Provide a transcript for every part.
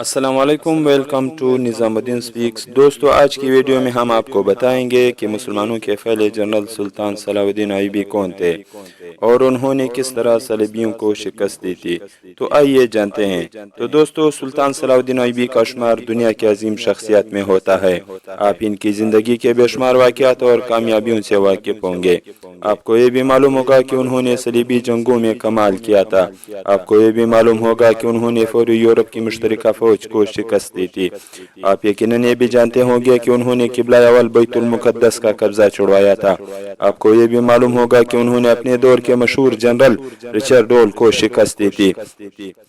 السلام علیکم، welcome to نظام الدین سپیکس۔ دوستو، آج کی ویڈیو میں ہم آپ کو بتائیں گے کہ مسلمانوں کے پہلے جنرل سلطان صلاح الدین ایوبی کون تھے اور انہوں نے کس طرح صلیبیوں کو شکست دی تھی۔ تو آئیے جانتے ہیں۔ تو دوستو، سلطان صلاح الدین ایوبی کا شمار دنیا کی عظیم شخصیات میں ہوتا ہے۔ آپ ان کی زندگی کے بے شمار واقعات اور کامیابیوں سے واقف ہوں گے۔ آپ کو یہ بھی معلوم ہوگا کہ انہوں نے صلیبی جنگوں میں کمال کیا تھا۔ آپ کو یہ بھی معلوم ہوگا کہ انہوں نے فوری یورپ کی مشترکہ فوج کو شکست دی تھی۔ آپ یقیناً یہ بھی جانتے ہوں گے کہ انہوں نے قبلہ اول بیت المقدس کا قبضہ چھڑوایا تھا۔ آپ کو یہ بھی معلوم ہوگا کہ انہوں نے اپنے دور کے مشہور جنرل رچرڈ ڈول کو شکست دی تھی۔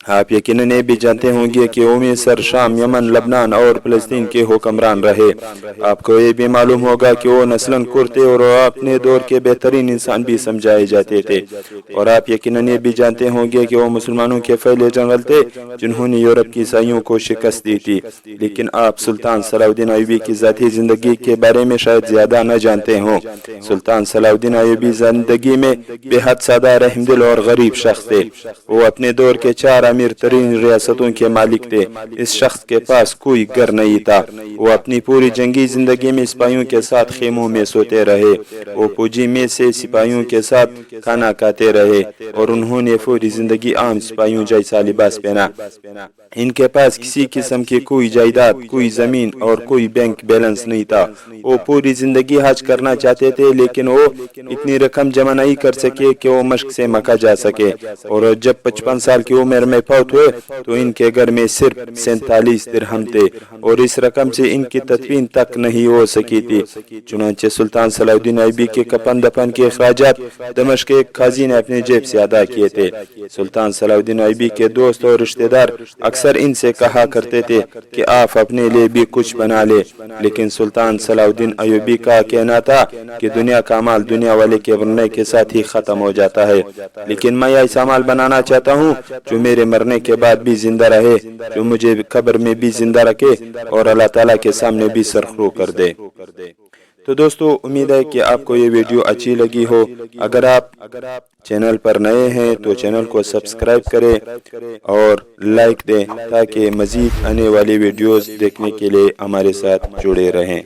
آپ یقیناً یہ بھی جانتے ہوں گے کہ وہ مصر، شام، یمن، لبنان اور فلسطین کے حکمران رہے۔ آپ کو یہ بھی معلوم ہوگا کہ وہ نسلاً کرتے اور اپنے دور کے بہترین انسان بھی سمجھائے جاتے تھے۔ اور آپ یقیناً یہ بھی جانتے ہوں گے کہ وہ مسلمانوں کے پہلے جنرل تھے جنہوں نے یورپ کی عیسائیوں کو شکست دی تھی۔ لیکن آپ سلطان صلاح الدین ایوبی کی ذاتی زندگی کے بارے میں شاید زیادہ نہ جانتے ہوں۔ سلطان صلاح الدین ایوبی زندگی میں بے حد سادہ، رحم دل اور غریب شخص تھے۔ وہ اپنے دور کے 4 امیر ترین ریاستوں کے مالک تھے۔ اس شخص کے پاس کوئی گھر نہیں تھا۔ وہ اپنی پوری جنگی زندگی میں سپاہیوں کے ساتھ خیموں میں سوتے رہے۔ وہ فوجی میں سے سپاہیوں کے ساتھ کھانا کھاتے رہے اور انہوں نے پوری زندگی عام سپاہیوں جیسا لباس پہنا۔ ان کے پاس کسی قسم کی کوئی جائیداد، کوئی زمین اور کوئی بینک بیلنس نہیں تھا۔ وہ پوری زندگی حج کرنا چاہتے تھے لیکن وہ اتنی رقم جمع نہیں کر سکے کہ وہ مشق سے مکہ جا سکے، اور جب 55 سال کی عمر میں فوت ہوئے تو ان کے گھر میں صرف 47 درہم تھے اور اس رقم سے ان کی تدفین تک نہیں ہو سکی تھی۔ چنانچہ سلطان صلاح الدین ایوبی کے کفن دفن کے اخراجات دمشق کے ایک قاضی نے اپنے جیب سے ادا کیے تھے۔ سلطان صلاح الدین ایوبی کے دوست اور رشتہ دار اکثر ان سے کہا کرتے تھے کہ آپ اپنے لیے بھی کچھ بنا لے، لیکن سلطان صلاح الدین ایوبی کا کہنا تھا کہ دنیا کا مال دنیا والے کے مرنے کے ساتھ ہی ختم ہو جاتا ہے، لیکن میں ایسا مال بنانا چاہتا ہوں جو میرے مرنے کے بعد بھی زندہ رہے، جو مجھے قبر میں بھی زندہ رکھے اور اللہ تعالیٰ کے سامنے بھی سرخرو کر دے۔ تو دوستو، امید ہے کہ آپ کو یہ ویڈیو اچھی لگی ہو۔ اگر آپ چینل پر نئے ہیں تو چینل کو سبسکرائب کریں اور لائک دیں تاکہ مزید آنے والی ویڈیوز دیکھنے کے لیے ہمارے ساتھ جڑے رہیں۔